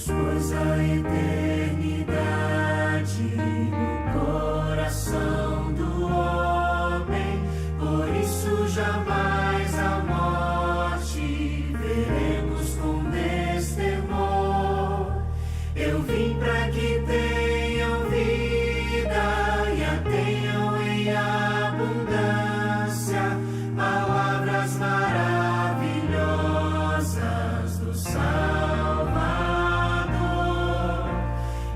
pôs a eternidade no coração do homem, por isso jamais a morte veremos com destemor. Eu vim para que tenham vida e a tenham em abundância, palavras maravilhosas do Salvador.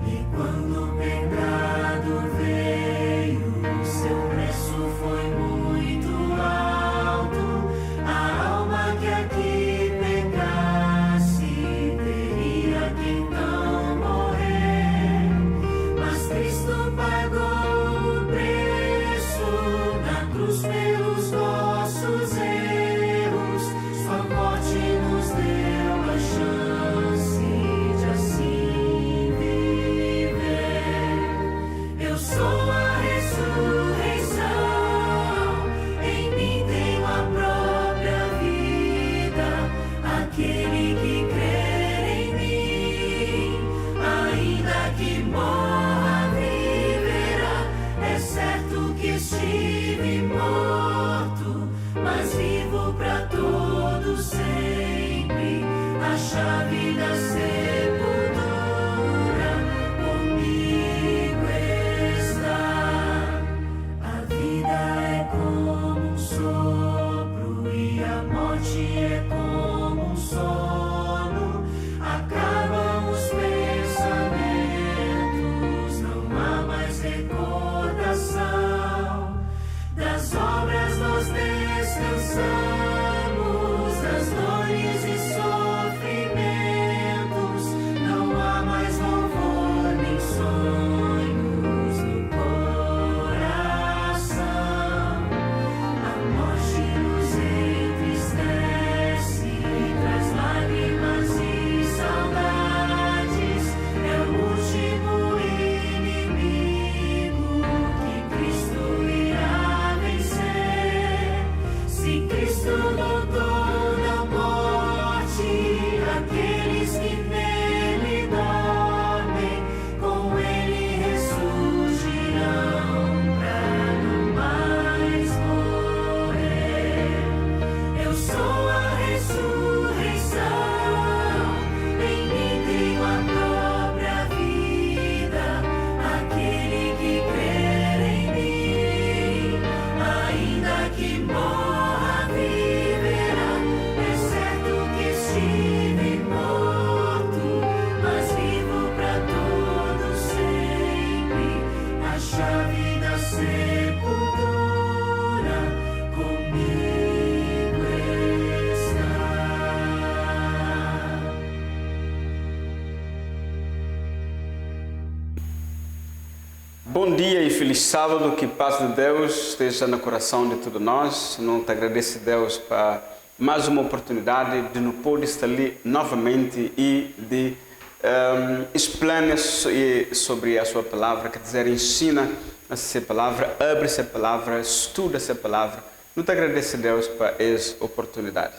E quando o pecado veio, seu preço foi muito alto. A alma que aqui pecasse teria que então morrer, mas Cristo pagou o preço na cruz pelos nossos erros. Sua morte nos deu a chance de assim viver. Eu sou a ressurreição, em mim tenho a própria vida. Aquele que crer em mim, ainda que morra, viverá. É certo que estive morto, mas vivo para todo sempre. A chave da sepultura comigo está. A vida é como um sopro e a morte é como um sono. Acabam os pensamentos, não há mais recordação. Das obras nós descansamos, das dores e sofrimentos. Não há mais louvor nem sonhos no coração. A morte nos entristece, traz lágrimas e saudades. É o último inimigo que Cristo irá vencer. Se Cristo lutou na morte, aqueles que nele dormem, com ele ressurgirão pra não mais morrer. Eu sou a ressurreição, em mim tenho a própria vida. Aquele que crer em mim, ainda que morra, viverá. É certo que estive morto, mas vivo para todo sempre. A chave da sepultura comigo está. Bom dia e feliz sábado, que a paz de Deus esteja no coração de todos nós. Não te agradeço, Deus, para mais uma oportunidade de nos poder estar ali novamente e de explanar sobre a sua palavra, quer dizer, ensina essa palavra, abre essa palavra, estuda essa palavra. Não te agradeço, Deus, para essa oportunidade.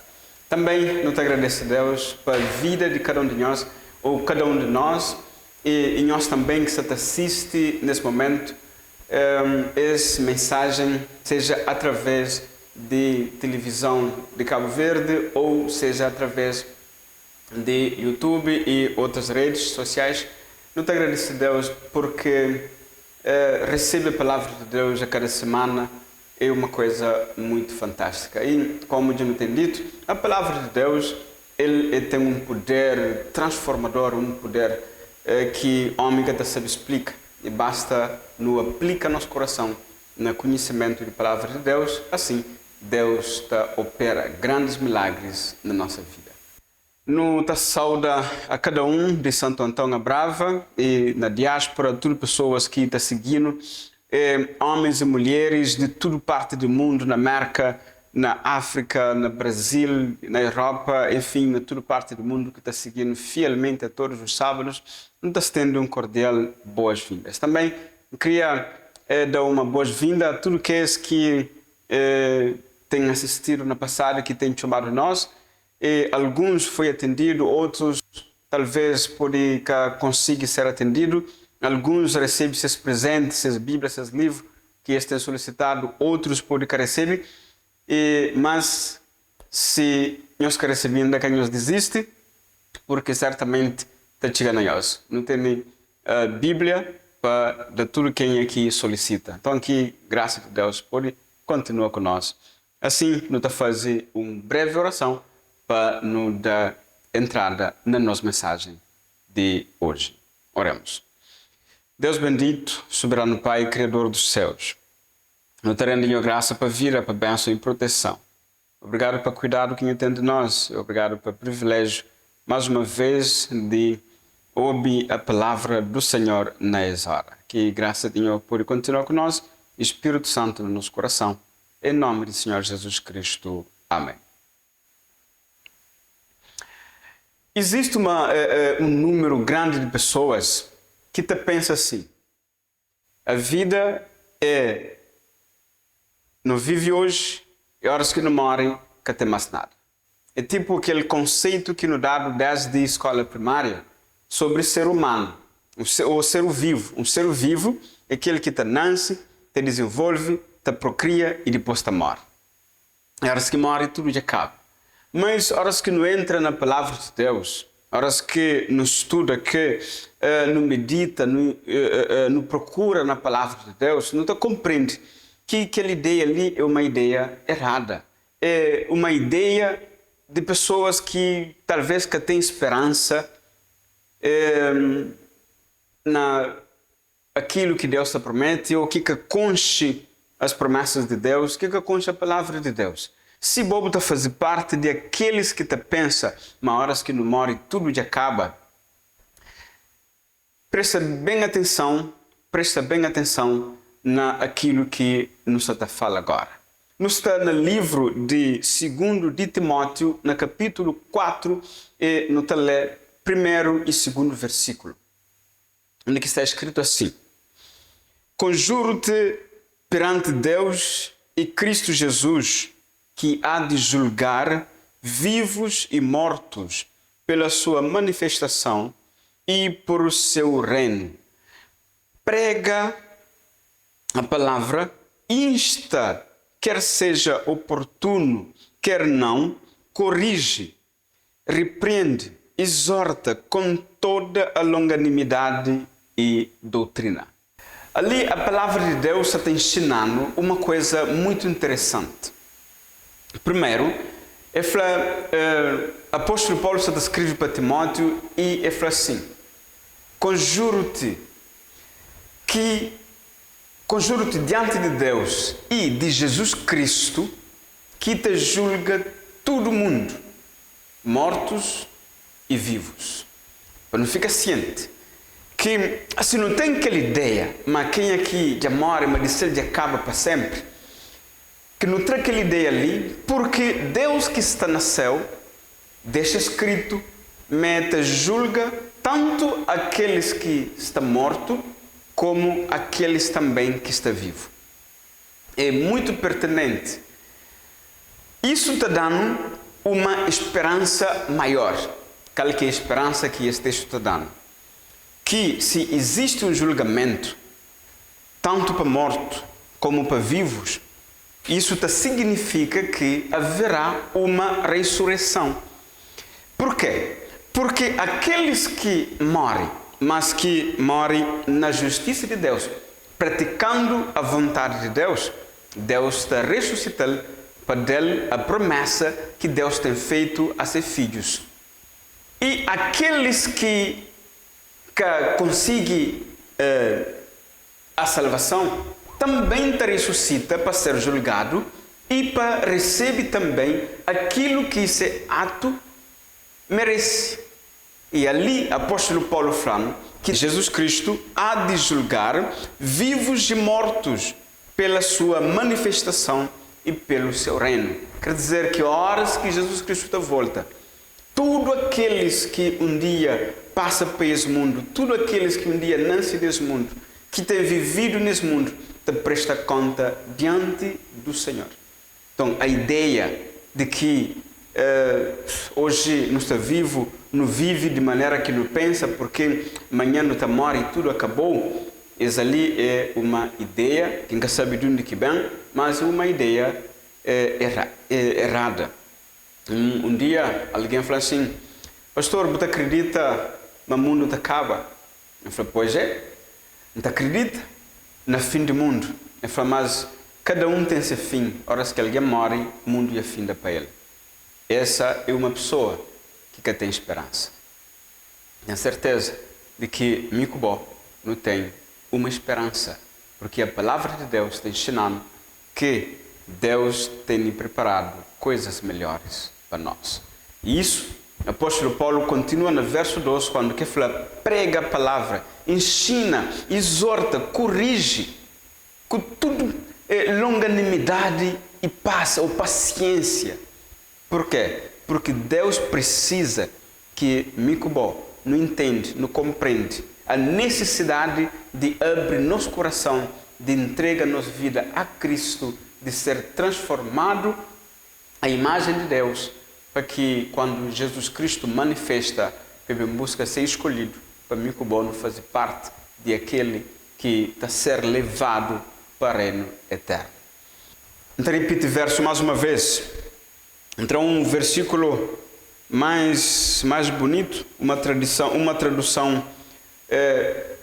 Também não te agradeço, Deus, para a vida de cada um de nós, ou cada um de nós, e nós também que se te assiste nesse momento, essa mensagem, seja através de televisão de Cabo Verde, ou seja através de YouTube e outras redes sociais. Não te agradeço, Deus, porque receber a palavra de Deus a cada semana é uma coisa muito fantástica. E, como eu tenho dito, a palavra de Deus ele tem um poder transformador, um poder que homem que sabe explica. E basta no aplica nosso coração no conhecimento da palavra de Deus, assim Deus opera grandes milagres na nossa vida. Nos sauda a cada um de Santo Antão a Brava e na diáspora, todas as pessoas que estão seguindo, homens e mulheres de toda parte do mundo, na América, na África, no Brasil, na Europa, enfim, na toda parte do mundo que está seguindo fielmente a todos os sábados, nos está tendo um cordial boas-vindas. Também queria dar uma boas-vinda a todos aqueles que têm assistido no passado, que têm chamado nós. E alguns foi atendido, outros talvez pode que consiga ser atendido. Alguns recebem seus presentes, suas Bíblias, seus livros que eles têm solicitado, outros podem que recebem, mas se nós que recebemos ainda que nós desiste, porque certamente está chegando a nós. Não tem Bíblia para de tudo quem aqui solicita. Então aqui, graças a Deus, pode continuar com nós. Assim, nós vamos fazer uma breve oração para nos dar entrada na nossa mensagem de hoje. Oremos. Deus bendito, soberano Pai, Criador dos céus, nós te rendemos graça para vir, para bênção e proteção. Obrigado por cuidado que tem de nós. Obrigado pelo privilégio, mais uma vez, de ouvir a palavra do Senhor nessa hora. Que graça de Deus pode continuar com nós, Espírito Santo no nosso coração. Em nome do Senhor Jesus Cristo. Amém. Existe um número grande de pessoas que te pensa assim: a vida não vive hoje, e horas que não morre, que tem mais nada. É tipo aquele conceito que nos dado desde a escola primária sobre ser humano, o ser vivo. Um ser vivo é aquele que te nasce, te desenvolve, te procria e depois te morre. E horas que morre, tudo já acaba. Mas horas que não entra na palavra de Deus, horas que não estuda, que não medita, não procura na palavra de Deus, não te compreende que aquela ideia ali é uma ideia errada. É uma ideia de pessoas que talvez que têm esperança na aquilo que Deus te promete, ou que conche as promessas de Deus, que conche a palavra de Deus. Se bobo está fazer parte de aqueles que te pensa, mas horas que não morre, tudo já acaba. Presta bem atenção naquilo que nos está falando agora. Nos está no livro de 2 de Timóteo, no capítulo 4, e no ler primeiro e segundo versículo, onde está escrito assim: Conjuro-te perante Deus e Cristo Jesus, que há de julgar vivos e mortos pela sua manifestação e por o seu reino. Prega a palavra, insta, quer seja oportuno, quer não, corrige, repreende, exorta com toda a longanimidade e doutrina. Ali a palavra de Deus está ensinando uma coisa muito interessante. Primeiro, apóstolo Paulo está escreve para Timóteo e ele fala assim: conjuro-te diante de Deus e de Jesus Cristo, que te julga todo mundo, mortos e vivos. Para não ficar ciente que assim não tem aquela ideia, mas quem aqui já morre, mas disse ele já acaba para sempre, que não tem aquela ideia ali, porque Deus que está no céu deixa escrito, mete, julga tanto aqueles que estão mortos como aqueles também que estão vivos. É muito pertinente. Isso está dando uma esperança maior. Qual que é a esperança que este texto está dando? Que se existe um julgamento, tanto para mortos como para vivos, isso significa que haverá uma ressurreição. Por quê? Porque aqueles que morrem, mas que morrem na justiça de Deus, praticando a vontade de Deus, Deus está ressuscitando para dar a promessa que Deus tem feito a seus filhos. E aqueles que conseguem a salvação, também te ressuscita para ser julgado e para receber também aquilo que esse ato merece. E ali, apóstolo Paulo fala que Jesus Cristo há de julgar vivos e mortos pela sua manifestação e pelo seu reino. Quer dizer que horas que Jesus Cristo está volta, todos aqueles que um dia passam por esse mundo, todos aqueles que um dia nascem nesse mundo, que têm vivido nesse mundo, te presta conta diante do Senhor. Então, a ideia de que hoje não está vivo, não vive de maneira que não pensa, porque amanhã não está morre e tudo acabou. Essa ali é uma ideia, quem sabe de onde que vem, mas é uma ideia errada. Um dia alguém falou assim: pastor, você acredita no mundo que acaba? Eu falei: pois é, não acredita no fim do mundo? Eu falei: mas cada um tem seu fim, horas que alguém morre, o mundo é fim para ele. Essa é uma pessoa que tem esperança. Tenho certeza de que Micubo não tem uma esperança, porque a palavra de Deus está ensinando que Deus tem preparado coisas melhores para nós. E isso, o apóstolo Paulo continua no verso 12, quando que fala: prega a palavra, ensina, exorta, corrige, com tudo longanimidade e paz ou paciência. Por quê? Porque Deus precisa que Micubo não entende, não compreende a necessidade de abrir nosso coração, de entregar nossa vida a Cristo, de ser transformado à imagem de Deus, para que quando Jesus Cristo manifesta, que busca ser escolhido, para Micubo não fazer parte de aquele que está a ser levado para o reino eterno. Então repite o verso mais uma vez. Então um versículo mais bonito, uma tradução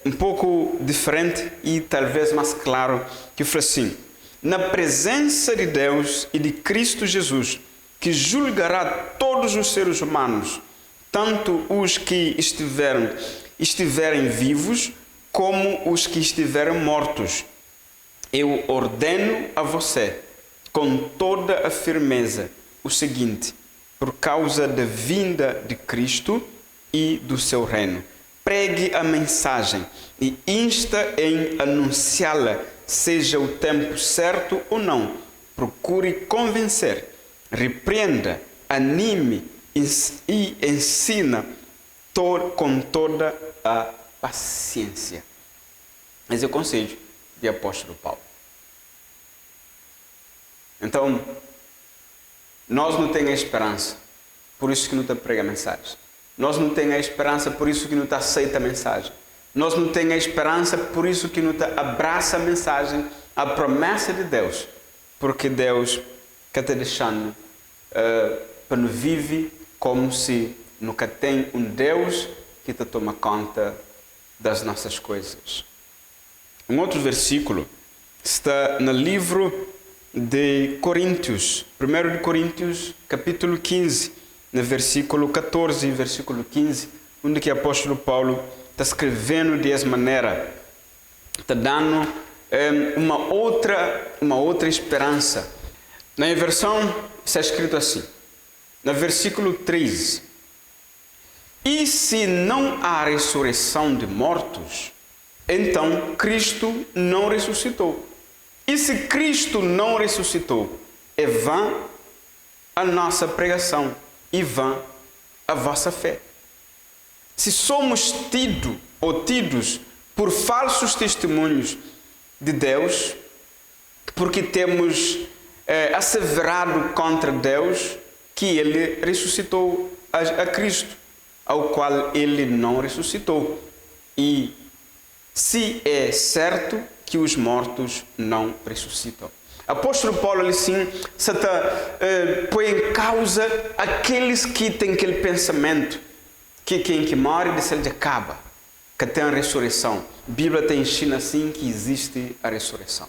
um pouco diferente e talvez mais claro, que fala assim: na presença de Deus e de Cristo Jesus, que julgará todos os seres humanos, tanto os que estiverem vivos como os que estiverem mortos. Eu ordeno a você, com toda a firmeza, o seguinte: por causa da vinda de Cristo e do seu reino, pregue a mensagem e insta em anunciá-la, seja o tempo certo ou não. Procure convencer, repreenda, anime e ensina com toda a paciência. Esse é o conselho de apóstolo Paulo. Então, nós não temos esperança, por isso que não está prega a mensagem. Nós não temos esperança, por isso que não está aceita a mensagem. Nós não temos esperança, por isso que não está abraça a mensagem, a promessa de Deus. Porque Deus está deixando para não viver como se nunca tem um Deus que te toma conta das nossas coisas. Um outro versículo está no livro de Coríntios, 1 de Coríntios, capítulo 15, no versículo 14 e versículo 15, onde que o apóstolo Paulo está escrevendo dessa maneira, está dando uma outra esperança. Na versão está escrito assim, no versículo 13: e se não há ressurreição de mortos, então Cristo não ressuscitou. E se Cristo não ressuscitou, é vã a nossa pregação e vã a vossa fé. Se somos tidos por falsos testemunhos de Deus, porque temos asseverado contra Deus que Ele ressuscitou a Cristo, ao qual Ele não ressuscitou. E se é certo que os mortos não ressuscitam. Apóstolo Paulo, ele sim, põe em causa aqueles que têm aquele pensamento que quem que morre de ser de acaba, que tem a ressurreição. A Bíblia te ensina assim que existe a ressurreição.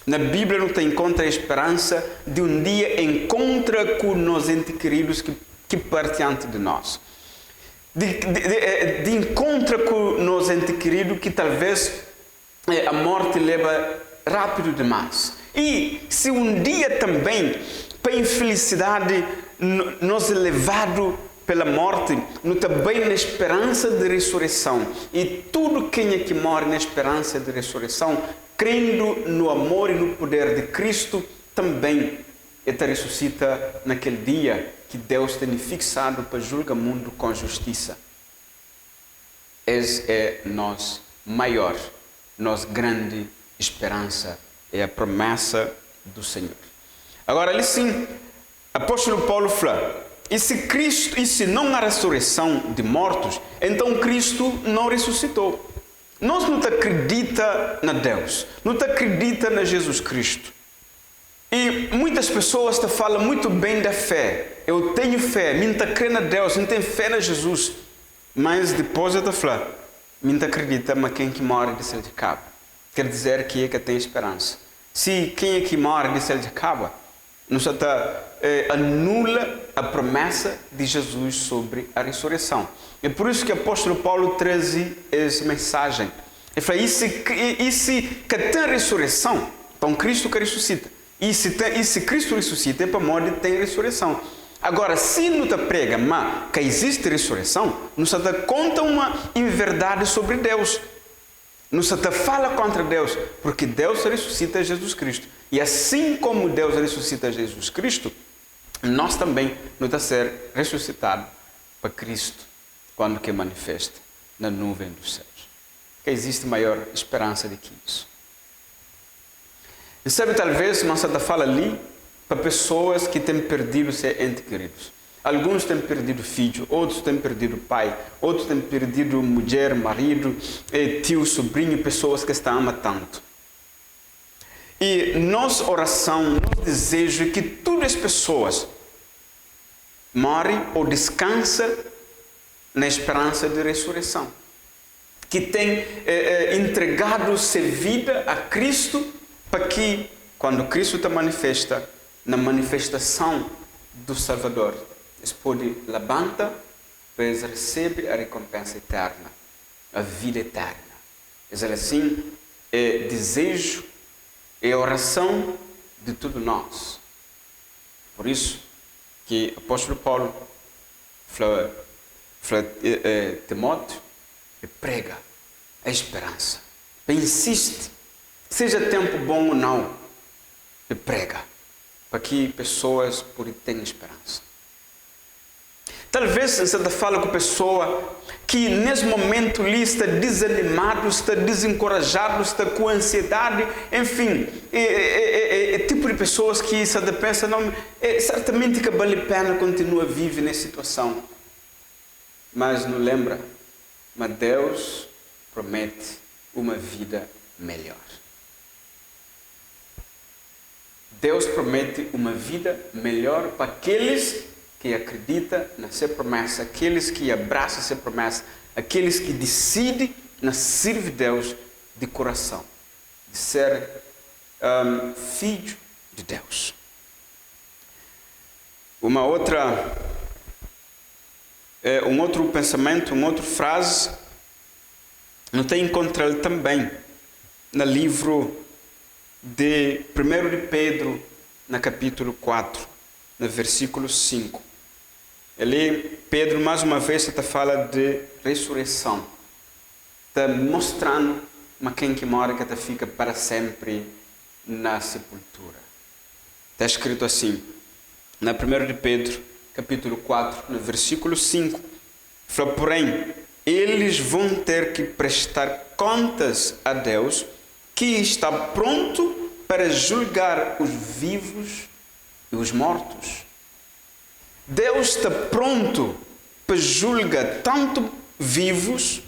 Na Bíblia não tem encontra a esperança de um dia encontrar com os entes queridos que partem antes de nós. De encontro com os entes queridos que talvez a morte leva rápido demais. E se um dia também, para infelicidade, nos é levado pela morte, não também na esperança de ressurreição. E tudo quem é que morre na esperança de ressurreição, crendo no amor e no poder de Cristo, também ressuscita naquele dia que Deus tem fixado para julgar o mundo com justiça. Essa é nossa maior, nossa grande esperança, é a promessa do Senhor. Agora, ali sim, apóstolo Paulo fala, e se não há ressurreição de mortos, então Cristo não ressuscitou. Nós não acredita na Deus, não acredita na Jesus Cristo. E muitas pessoas te falam muito bem da fé. Eu tenho fé, me creio na Deus, me tenho fé na Jesus. Mas depois eu te falo, me acredita, mas quem que morre de ser de cabo? Quer dizer que tem esperança. Se quem é que morre de ser de cabo, nos anula a promessa de Jesus sobre a ressurreição. É por isso que o apóstolo Paulo traz essa mensagem. Ele fala, e se que tem ressurreição, então Cristo que ressuscita. E se Cristo ressuscita, é para morte tem ressurreição. Agora, se não te prega, mas que existe ressurreição, não se te conta uma inverdade sobre Deus. Não se te fala contra Deus, porque Deus ressuscita Jesus Cristo. E assim como Deus ressuscita Jesus Cristo, nós também não está ser ressuscitado para Cristo quando que manifesta na nuvem dos céus. Que existe maior esperança do que isso. E sabe, talvez, mas você fala ali para pessoas que têm perdido seus entes queridos. Alguns têm perdido filho, outros têm perdido pai, outros têm perdido mulher, marido, tio, sobrinho, pessoas que estão amando tanto. E nossa oração, nosso desejo é que todas as pessoas morrem ou descansam na esperança de ressurreição. Que têm entregado sua vida a Cristo para que, quando Cristo te manifesta, na manifestação do Salvador, eles podem levantar, eles recebem a recompensa eterna, a vida eterna. Eles assim, desejo e oração de todos nós. Por isso que o apóstolo Paulo falou Timóteo, prega a esperança, insiste, seja tempo bom ou não, prega, para que pessoas possam ter esperança. Talvez você fala com pessoa que nesse momento ali está desanimado, está desencorajado, está com ansiedade, enfim, é tipo de pessoas que você pensa, não, certamente que vale a pena continuar vivo nessa situação. Mas não lembra, mas Deus promete uma vida melhor. Deus promete uma vida melhor para aqueles que acreditam na sua promessa, aqueles que abraçam essa promessa, aqueles que decidem na servir Deus de coração, de ser filho de Deus. Um outro pensamento, uma outra frase, não tem encontrado também no livro de 1 de Pedro, no capítulo 4, no versículo 5. Ali, Pedro, mais uma vez, está falando de ressurreição. Está mostrando quem que mora, que fica para sempre na sepultura. Está escrito assim, na 1 de Pedro, capítulo 4, no versículo 5. Fala, porém, eles vão ter que prestar contas a Deus, que está pronto para julgar os vivos e os mortos. Deus está pronto para julgar tanto vivos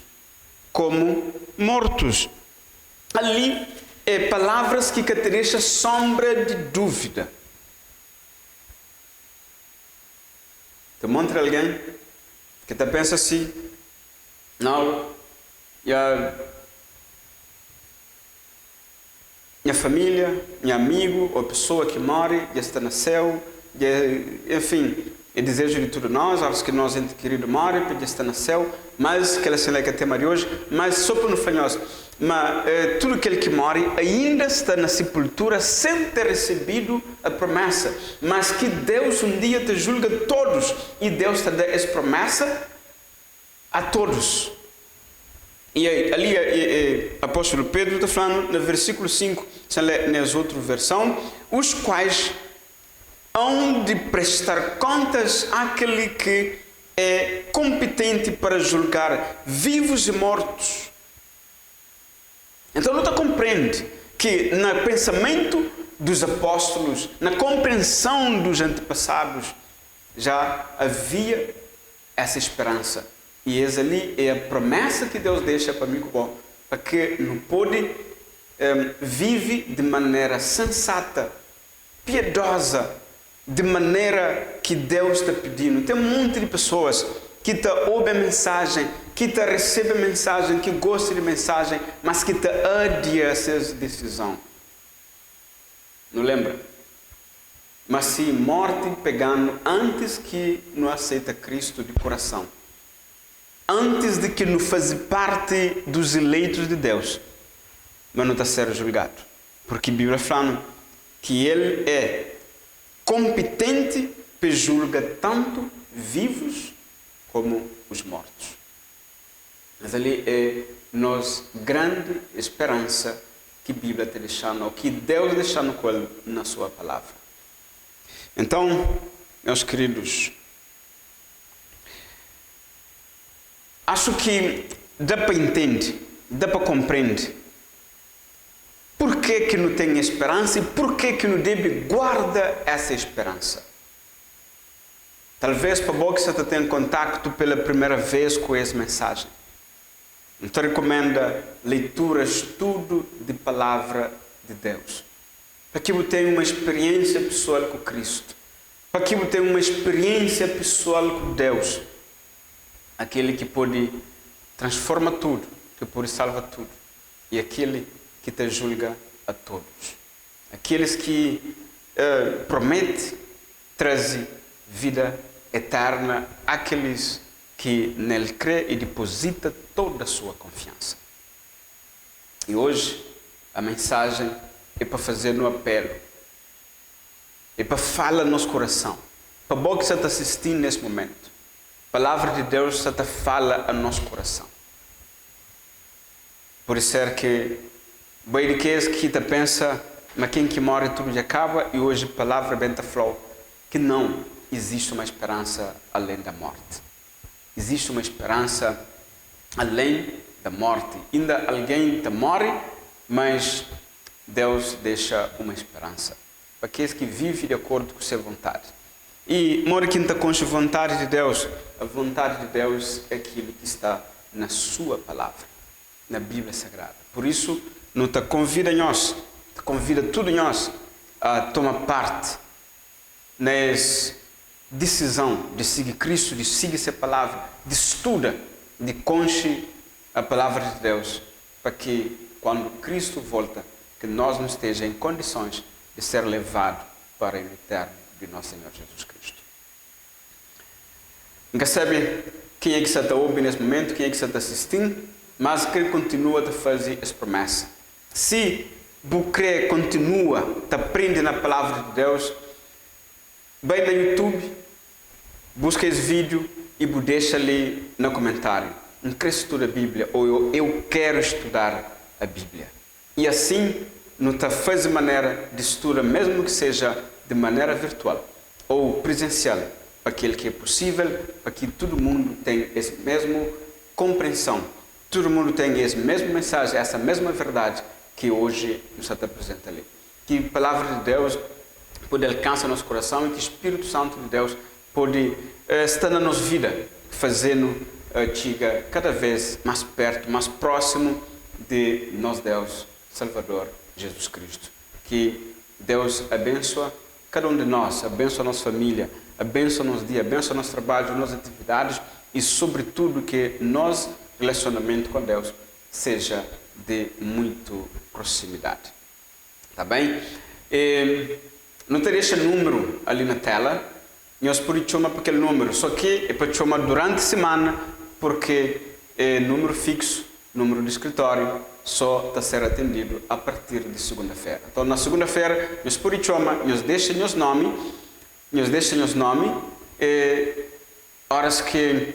como mortos. Ali palavras que deixam sombra de dúvida. Te mostra alguém que pensa assim, não, minha família, meu amigo, ou pessoa que mora, já está no céu, enfim, é desejo de todos nós, aos que nós ente querido mora, já está no céu, mas que ela se leva tema de hoje, mas só para não falhar, mas tudo aquele que mora ainda está na sepultura sem ter recebido a promessa, mas que Deus um dia te julga todos, e Deus te dá essa promessa a todos. E ali o apóstolo Pedro está falando no versículo 5, se lê nas outras versões, os quais hão de prestar contas àquele que é competente para julgar vivos e mortos. Então, não compreende que no pensamento dos apóstolos, na compreensão dos antepassados, já havia essa esperança. E essa ali é a promessa que Deus deixa para mim, para que não pode vive de maneira sensata, piedosa, de maneira que Deus está pedindo. Tem um monte de pessoas que te ouvem a mensagem, que te recebem a mensagem, que gostam de mensagem, mas que te adiam essa decisão. Não lembra? Mas se morte pegando antes que não aceita Cristo de coração, antes de que não faz parte dos eleitos de Deus, mas não está sendo julgado, porque a Bíblia fala que Ele é competente para julgar tanto vivos como os mortos. Mas ali é nossa grande esperança que a Bíblia está deixando, ou que Deus está deixando na sua palavra. Então, meus queridos, acho que dá para entender, dá para compreender por que não tem esperança e por que não deve guardar essa esperança. Talvez para você que tenha contato pela primeira vez com essa mensagem. Então recomendo leitura, estudo de palavra de Deus. Para que você tenha uma experiência pessoal com Cristo. Para que você tenha uma experiência pessoal com Deus. Aquele que pode transformar tudo, que pode salvar tudo. E aquele que te julga a todos. Aqueles que promete trazer vida eterna àqueles que nele crê e deposita toda a sua confiança. E hoje a mensagem é para fazer um apelo. É para falar no nosso coração. Para você que está assistindo nesse momento. A palavra de Deus está fala ao nosso coração. Por isso é que bem que te pensa, mas quem que morre tudo já acaba, e hoje a palavra bem falou que não existe uma esperança além da morte. Existe uma esperança além da morte. Ainda alguém te morre, mas Deus deixa uma esperança para aqueles que vivem de acordo com a sua vontade. E mora quem está com a vontade de Deus. A vontade de Deus é aquilo que está na sua palavra, na Bíblia Sagrada. Por isso, não te convida nós, te convida tudo nós a tomar parte nessa decisão de seguir Cristo, de seguir essa palavra, de estuda, de conhecer a palavra de Deus, para que quando Cristo volta, que nós não estejamos em condições de ser levados para o eterno de nosso Senhor Jesus Cristo. Nunca sabe quem é que está ouvindo nesse momento, quem é que está assistindo, mas que continua a fazer essa promessa. Se você continua, te aprende na palavra de Deus, vai no YouTube, busca esse vídeo e deixa ali no comentário. Não quero estudar a Bíblia, ou eu quero estudar a Bíblia. E assim, não te faz de maneira de estudar, mesmo que seja de maneira virtual ou presencial, para aquilo que é possível, para que todo mundo tenha essa mesma compreensão, todo mundo tenha essa mesma mensagem, essa mesma verdade que hoje nos apresenta ali. Que a palavra de Deus pode alcançar nosso coração e que o Espírito Santo de Deus pode estar na nossa vida, fazendo chegar cada vez mais perto, mais próximo de nosso Deus Salvador Jesus Cristo. Que Deus abençoe cada um de nós, abençoe a nossa família, abençoe o nosso dia, abençoe o nosso trabalho, as nossas atividades e, sobretudo, que nosso relacionamento com Deus seja de muito proximidade. Tá bem? Não te deixa número ali na tela. Nós podemos chamar para aquele número, só que é para chamar durante a semana, porque é número fixo, número de escritório, só está a ser atendido a partir de segunda-feira. Então, na segunda-feira, nós podemos chamar, nós deixamos nosso nome, horas que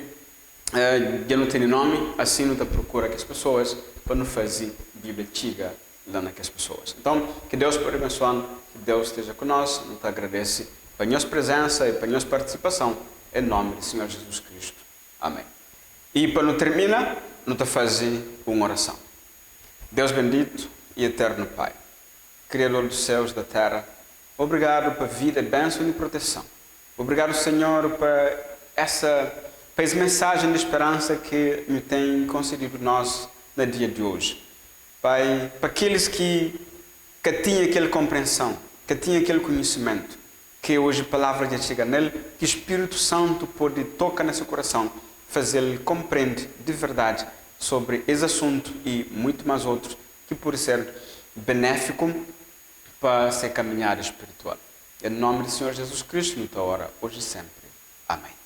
já não tem nome, assim não te procura aquelas pessoas para não fazer Bíblia antiga lá naquelas pessoas. Então, que Deus pode abençoar, que Deus esteja conosco, não te agradece para a nossa presença e para a nossa participação, em nome do Senhor Jesus Cristo. Amém. E para não terminar, não te fazer uma oração. Deus bendito e eterno Pai, Criador dos céus e da terra, obrigado pela vida, bênção e proteção. Obrigado, Senhor, por essa mensagem de esperança que me tem concedido nós no dia de hoje. Pai, para aqueles que tinham aquela compreensão, que tinham aquele conhecimento, que hoje a palavra já chega nele, que o Espírito Santo pode tocar nesse coração, fazer-lhe compreender de verdade sobre esse assunto e muito mais outros, que pode ser benéfico para essa caminhada espiritual. Em nome do Senhor Jesus Cristo, na tua hora, hoje e sempre. Amém.